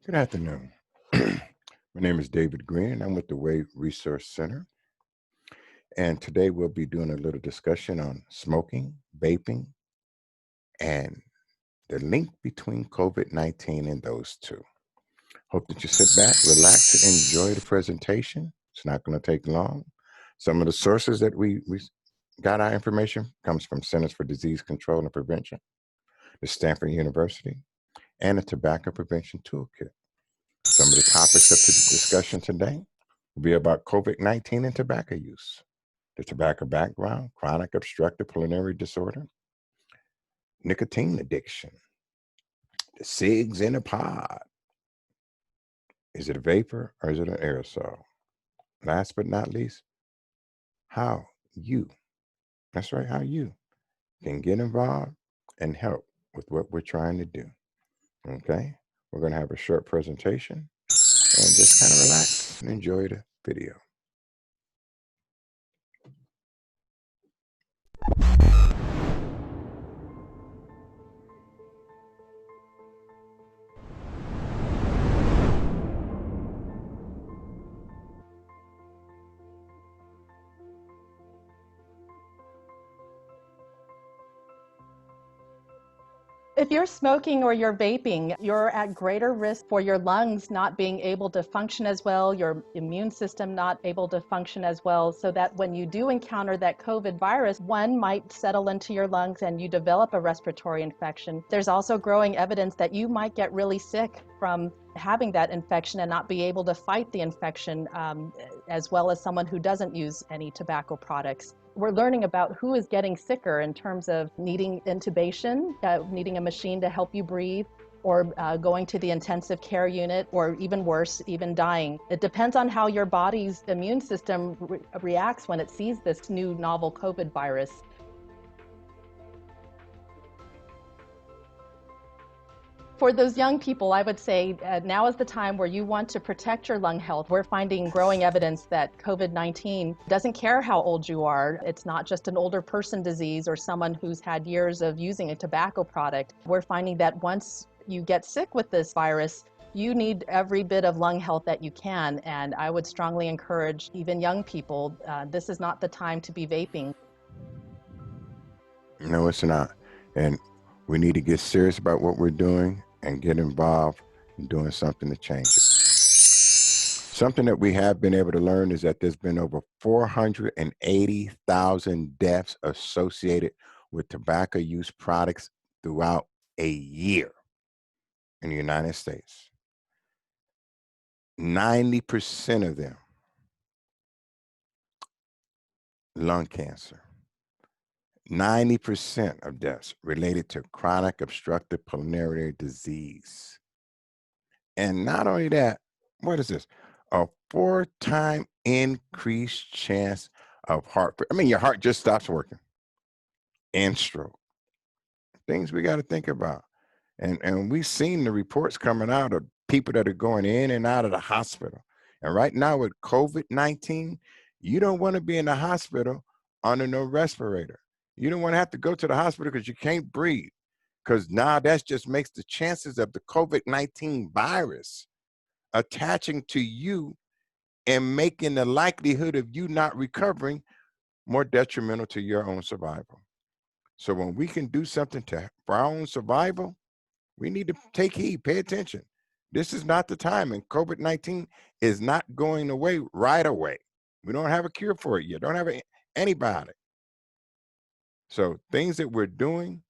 Good afternoon. My name is David Green, and I'm with the Wave Resource Center. And today we'll be doing a little discussion on smoking, vaping, and the link between COVID-19 and those two. Hope that you sit back, relax, and enjoy the presentation. It's not going to take long. Some of the sources that we got our information comes from Centers for Disease Control and Prevention, the Stanford University, and the Tobacco Prevention Toolkit. Some of the topics of the discussion today will be about COVID-19 and tobacco use, the tobacco background, chronic obstructive pulmonary disorder, nicotine addiction, the cigs in a pod. Is it a vapor or is it an aerosol? Last but not least, how you, that's right, how you can get involved and help with what we're trying to do. Okay? We're going to have a short presentation and just kind of relax and enjoy the video. If you're smoking or you're vaping, you're at greater risk for your lungs not being able to function as well, your immune system not able to function as well, so that when you do encounter that COVID virus, one might settle into your lungs and you develop a respiratory infection. There's also growing evidence that you might get really sick from having that infection and not be able to fight the infection as well as someone who doesn't use any tobacco products. We're learning about who is getting sicker in terms of needing intubation, needing a machine to help you breathe, or going to the intensive care unit, or even worse, even dying. It depends on how your body's immune system reacts when it sees this new novel COVID virus. For those young people, I would say now is the time where you want to protect your lung health. We're finding growing evidence that COVID-19 doesn't care how old you are. It's not just an older person disease or someone who's had years of using a tobacco product. We're finding that once you get sick with this virus, you need every bit of lung health that you can. And I would strongly encourage even young people, this is not the time to be vaping. No, it's not. And we need to get serious about what we're doing and get involved in doing something to change it. Something that we have been able to learn is that there's been over 480,000 deaths associated with tobacco use products throughout a year in the United States. 90% of them lung cancer. 90% of deaths related to chronic obstructive pulmonary disease. And not only that, what is this? A 4-time increased chance of heart failure. I mean, your heart just stops working. And stroke. Things we got to think about. And we've seen the reports coming out of people that are going in and out of the hospital. And right now with COVID-19, you don't want to be in the hospital under no respirator. You don't want to have to go to the hospital because you can't breathe, because now that just makes the chances of the COVID-19 virus attaching to you and making the likelihood of you not recovering more detrimental to your own survival. So when we can do something for our own survival, we need to take heed, pay attention. This is not the time, and COVID-19 is not going away right away. We don't have a cure for it yet. Don't have an antibiotic. So things that we're doing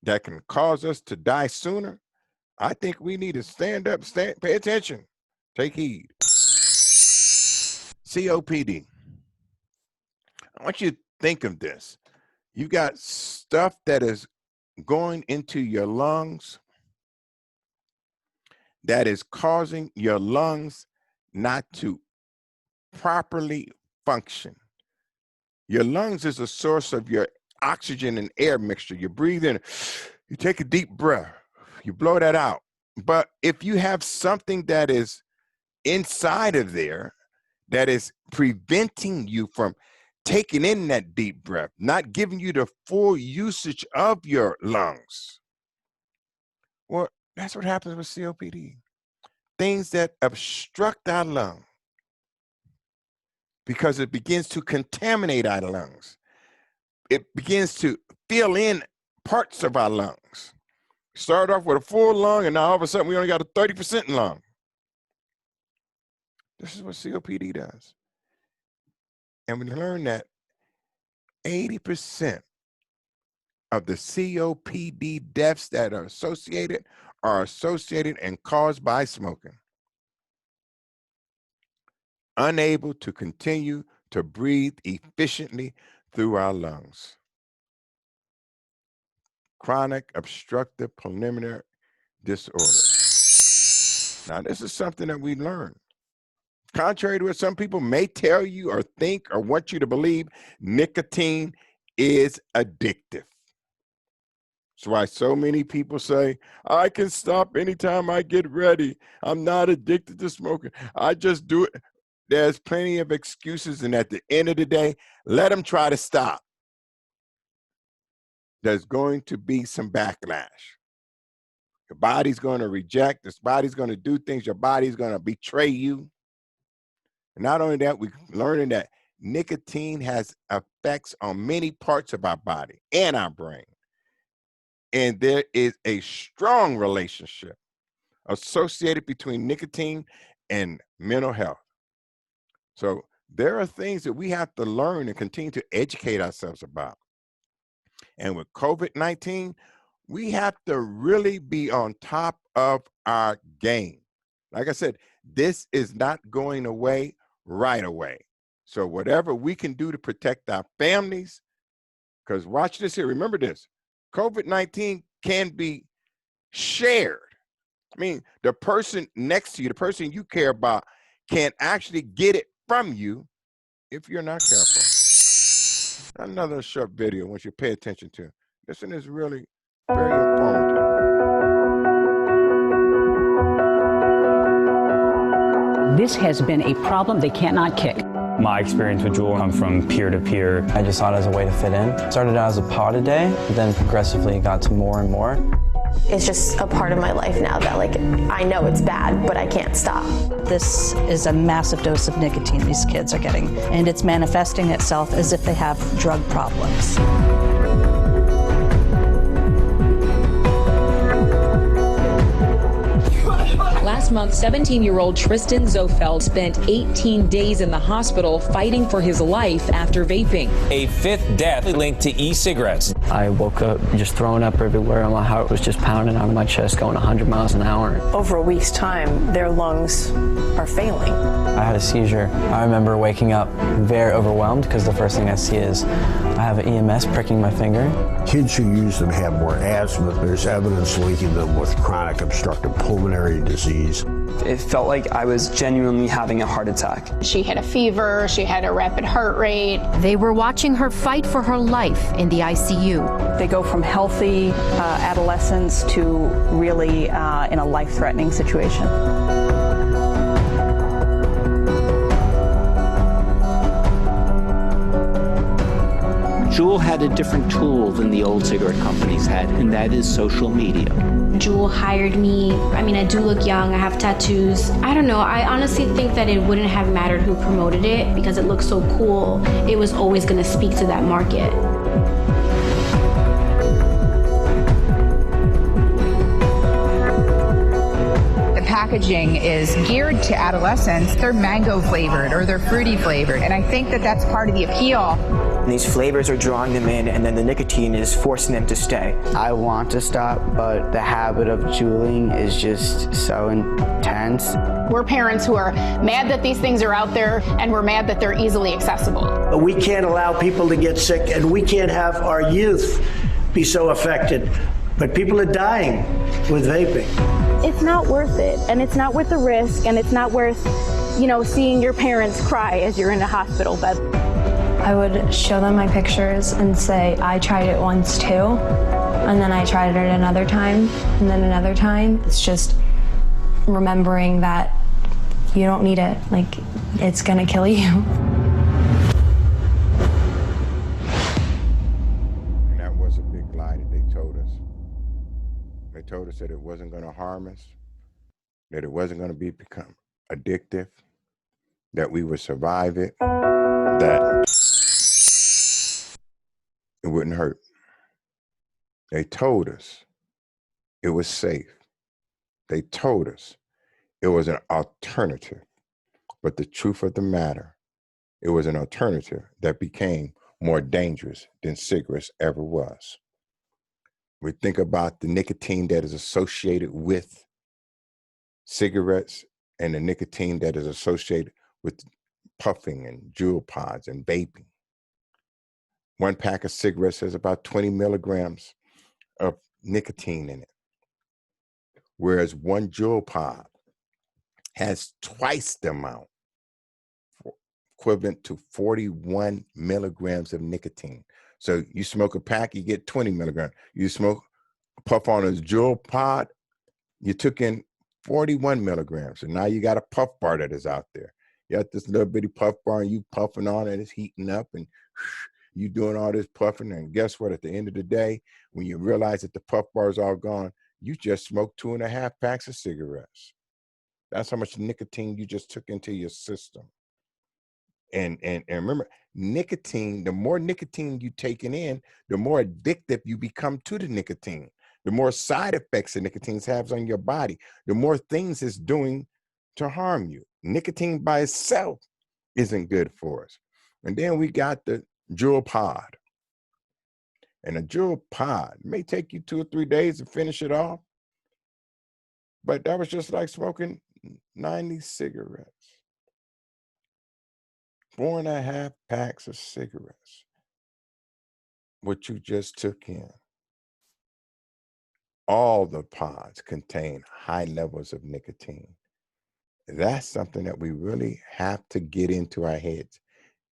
that can cause us to die sooner, I think we need to stand up, pay attention, take heed. COPD. I want you to think of this. You've got stuff that is going into your lungs that is causing your lungs not to properly function. Your lungs is a source of your oxygen and air mixture. You breathe in, you take a deep breath, you blow that out. But if you have something that is inside of there that is preventing you from taking in that deep breath, not giving you the full usage of your lungs, well, that's what happens with COPD. things that obstruct our lung because it begins to contaminate our lungs. It begins to fill in parts of our lungs. Start off with a full lung, and now all of a sudden we only got a 30% lung. This is what COPD does. And we learned that 80% of the COPD deaths that are associated and caused by smoking. Unable to continue to breathe efficiently through our lungs. Chronic obstructive pulmonary disorder. Now, this is something that we learned. Contrary to what some people may tell you or think or want you to believe, nicotine is addictive. That's why so many people say, I can stop anytime I get ready. I'm not addicted to smoking. I just do it. There's plenty of excuses, and at the end of the day, let them try to stop. There's going to be some backlash. Your body's going to reject. This body's going to do things. Your body's going to betray you. And not only that, we're learning that nicotine has effects on many parts of our body and our brain. And there is a strong relationship associated between nicotine and mental health. So there are things that we have to learn and continue to educate ourselves about. And with COVID-19, we have to really be on top of our game. Like I said, this is not going away right away. So whatever we can do to protect our families, because watch this here, remember this, COVID-19 can be shared. I mean, the person next to you, the person you care about, can actually get it from you if you're not careful. Another short video I want you to pay attention to. This one is really very informative. This has been a problem they cannot kick. My experience with Juul come from peer to peer. I just saw it as a way to fit in. Started out as a pod a day, but then progressively it got to more and more. It's just a part of my life now that, like, I know it's bad, but I can't stop. This is a massive dose of nicotine these kids are getting, and it's manifesting itself as if they have drug problems. Last month, 17-year-old Tristan Zofeld spent 18 days in the hospital fighting for his life after vaping. A fifth death linked to e-cigarettes. I woke up just throwing up everywhere, and my heart was just pounding out of my chest, going 100 miles an hour. Over a week's time, their lungs are failing. I had a seizure. I remember waking up very overwhelmed because the first thing I see is I have an EMS pricking my finger. Kids who use them have more asthma. There's evidence linking them with chronic obstructive pulmonary disease. It felt like I was genuinely having a heart attack. She had a fever, she had a rapid heart rate. They were watching her fight for her life in the ICU. They go from healthy adolescents to really in a life-threatening situation. Juul had a different tool than the old cigarette companies had, and that is social media. Juul hired me. I mean, I do look young, I have tattoos. I don't know, I honestly think that it wouldn't have mattered who promoted it because it looks so cool. It was always gonna speak to that market. The packaging is geared to adolescents. They're mango flavored or they're fruity flavored, and I think that that's part of the appeal. These flavors are drawing them in, and then the nicotine is forcing them to stay. I want to stop, but the habit of juuling is just so intense. We're parents who are mad that these things are out there, and we're mad that they're easily accessible. We can't allow people to get sick, and we can't have our youth be so affected. But people are dying with vaping. It's not worth it, and it's not worth the risk, and it's not worth, you know, seeing your parents cry as you're in a hospital bed. I would show them my pictures and say, I tried it once too, and then I tried it another time, and then another time. It's just remembering that you don't need it, like, it's gonna kill you. And that was a big lie that they told us. They told us that it wasn't gonna harm us. that it wasn't going to become addictive, that we would survive it, that it wouldn't hurt. They told us it was safe. They told us it was an alternative. But the truth of the matter, it was an alternative that became more dangerous than cigarettes ever was. We think about the nicotine that is associated with cigarettes and the nicotine that is associated with puffing and jewel pods and vaping. One pack of cigarettes has about 20 milligrams of nicotine in it, whereas one jewel pod has twice the amount, equivalent to 41 milligrams of nicotine. So you smoke a pack, you get 20 milligrams. You smoke a puff on a jewel pod, you took in 41 milligrams. So now you got a puff bar that is out there. You got this little bitty puff bar and you puffing on it, it's heating up and you doing all this puffing. And guess what? At the end of the day, when you realize that the puff bar is all gone, you just smoked 2.5 packs of cigarettes. That's how much nicotine you just took into your system. And remember, nicotine, the more nicotine you taking in, the more addictive you become to the nicotine. The more side effects the nicotine has on your body, the more things it's doing to harm you. Nicotine by itself isn't good for us. And then we got the jewel pod. And a jewel pod may take you 2 or 3 days to finish it off, but that was just like smoking 90 cigarettes. 4.5 packs of cigarettes, what you just took in. All the pods contain high levels of nicotine. That's something that we really have to get into our heads.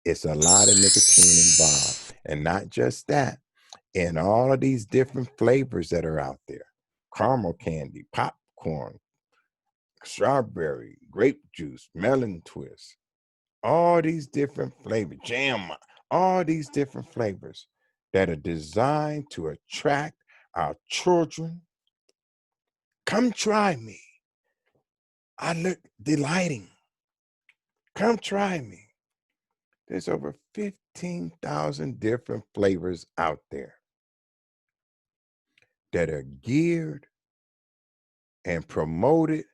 It's a lot of nicotine involved. And not just that, in all of these different flavors that are out there, caramel candy, popcorn, strawberry, grape juice, melon twist, all these different flavors, jam, all these different flavors that are designed to attract our children. Come try me. I look delighting. Come try me. There's over 15,000 different flavors out there that are geared and promoted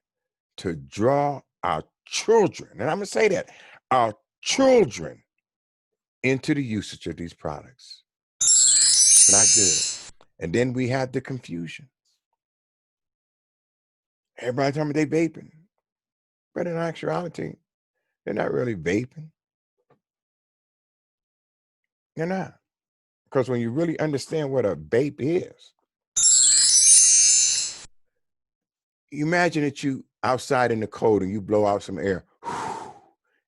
to draw our children, and I'm going to say that, our children into the usage of these products. Not good. And then we have the confusion. Everybody telling me they vaping, but in actuality, they're not really vaping. They're not. Because when you really understand what a vape is, imagine that you outside in the cold and you blow out some air,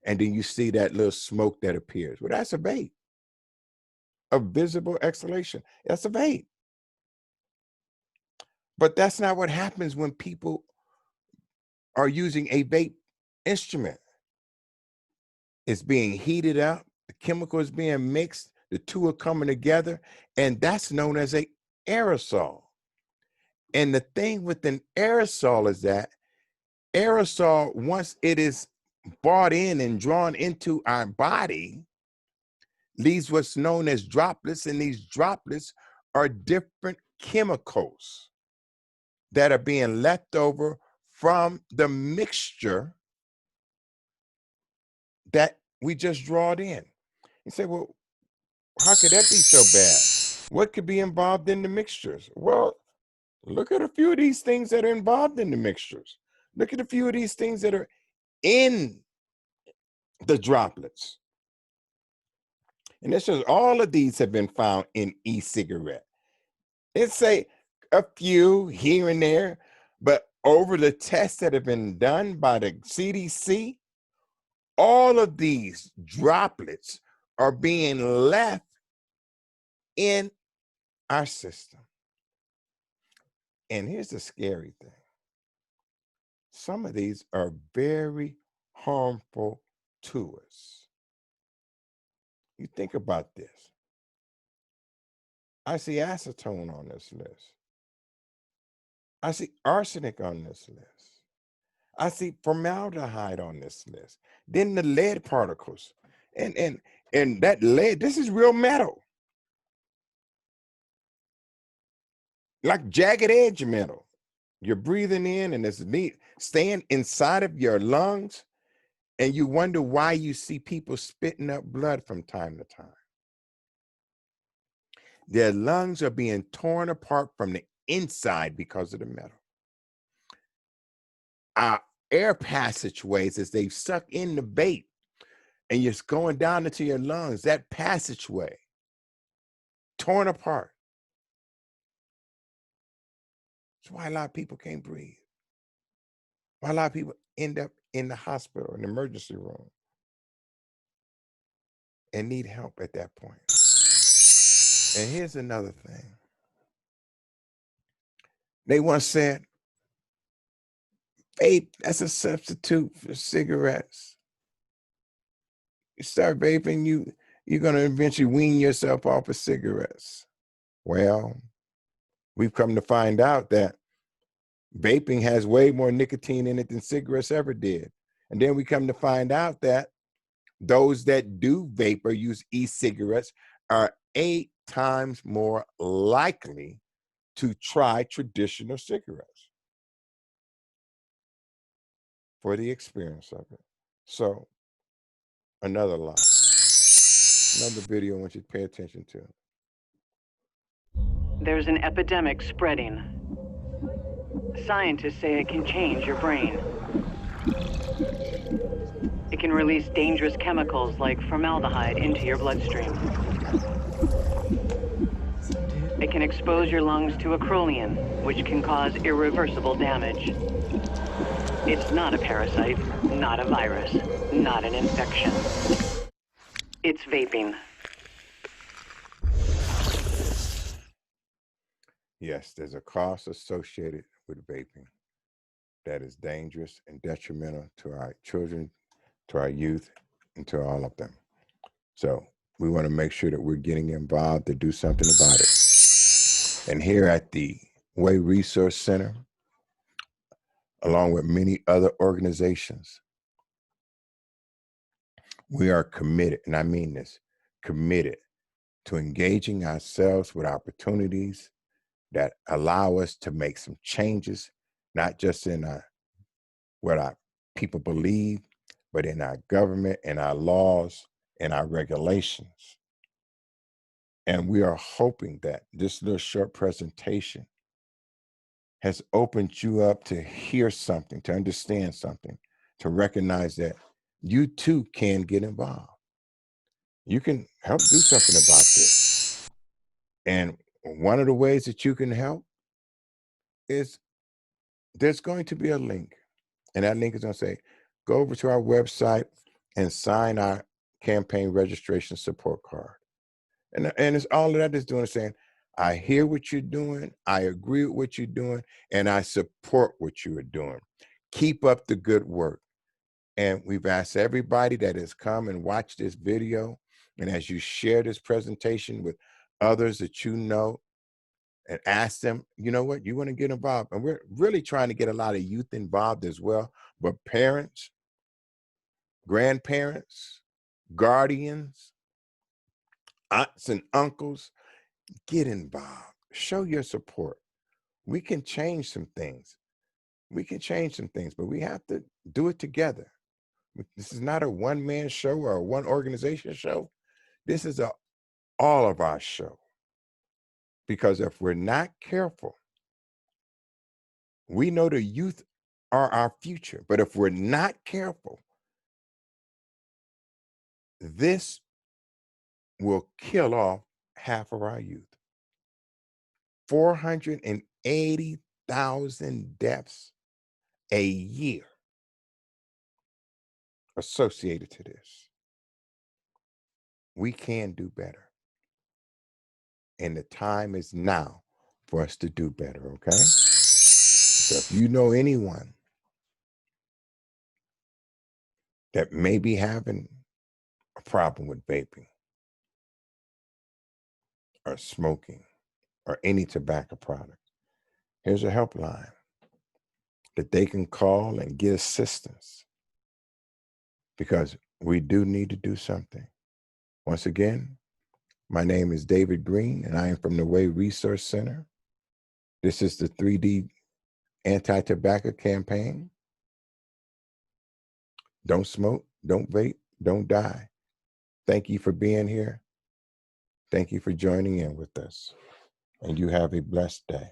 and then you see that little smoke that appears. Well, that's a vape. A visible exhalation. That's a vape. But that's not what happens when people are using a vape instrument. It's being heated up, the chemical is being mixed, the two are coming together, and that's known as an aerosol. And the thing with an aerosol is that aerosol, once it is brought in and drawn into our body, leaves what's known as droplets, and these droplets are different chemicals that are being left over from the mixture that we just drawed in. You say, well, how could that be so bad? What could be involved in the mixtures? Well, look at a few of these things that are involved in the mixtures. Look at a few of these things that are in the droplets. And this is all of these have been found in e-cigarette. It's a few here and there, but over the tests that have been done by the CDC, all of these droplets are being left in our system. And here's the scary thing. Some of these are very harmful to us. You think about this. I see acetone on this list. I see arsenic on this list. I see formaldehyde on this list. Then the lead particles. And that lead, this is real metal. Like jagged edge metal. You're breathing in and it's neat, staying inside of your lungs, and you wonder why you see people spitting up blood from time to time. Their lungs are being torn apart from the inside because of the metal. Our air passageways, as they suck in the vape and you're going down into your lungs, that passageway torn apart. That's why a lot of people can't breathe. Why a lot of people end up in the hospital, in the emergency room, and need help at that point. And here's another thing. They once said, vape, that's a substitute for cigarettes. You start vaping, you're going to eventually wean yourself off of cigarettes. Well, we've come to find out that vaping has way more nicotine in it than cigarettes ever did. And then we come to find out that those that do vape or use e-cigarettes are 8 times more likely to try traditional cigarettes for the experience of it. So, another lie. Another video I want you to pay attention to. There's an epidemic spreading. Scientists say it can change your brain. It can release dangerous chemicals like formaldehyde into your bloodstream. It can expose your lungs to acrolein, which can cause irreversible damage. It's not a parasite, not a virus, not an infection. It's vaping. Yes, there's a cost associated with vaping that is dangerous and detrimental to our children, to our youth, and to all of them. So we want to make sure that we're getting involved to do something about it. And here at the Way Resource Center, along with many other organizations, we are committed, and I mean this, committed to engaging ourselves with opportunities that allow us to make some changes, not just in what our people believe, but in our government and our laws and our regulations. And we are hoping that this little short presentation has opened you up to hear something, to understand something, to recognize that you too can get involved. You can help do something about this. And one of the ways that you can help is there's going to be a link. And that link is going to say, go over to our website and sign our campaign registration support card. And it's all of that is doing is saying, I hear what you're doing, I agree with what you're doing, and I support what you are doing. Keep up the good work. And we've asked everybody that has come and watched this video, and as you share this presentation with others that you know, and ask them, you know what, you want to get involved. And we're really trying to get a lot of youth involved as well, but parents, grandparents, guardians, aunts and uncles, get involved. Show your support. We can change some things. We can change some things, but we have to do it together. This is not a one-man show or a one organization show. This is all of our show. Because if we're not careful, we know the youth are our future, but if we're not careful, this will kill off half of our youth. 480,000 deaths a year associated to this. We can do better. And the time is now for us to do better, okay? So if you know anyone that may be having a problem with vaping or smoking or any tobacco product, here's a helpline. that they can call and get assistance, because we do need to do something. Once again, my name is David Green, and I am from the Way Resource Center. This is the 3D anti-tobacco campaign. Don't smoke, don't vape, don't die. Thank you for being here. Thank you for joining in with us. And you have a blessed day.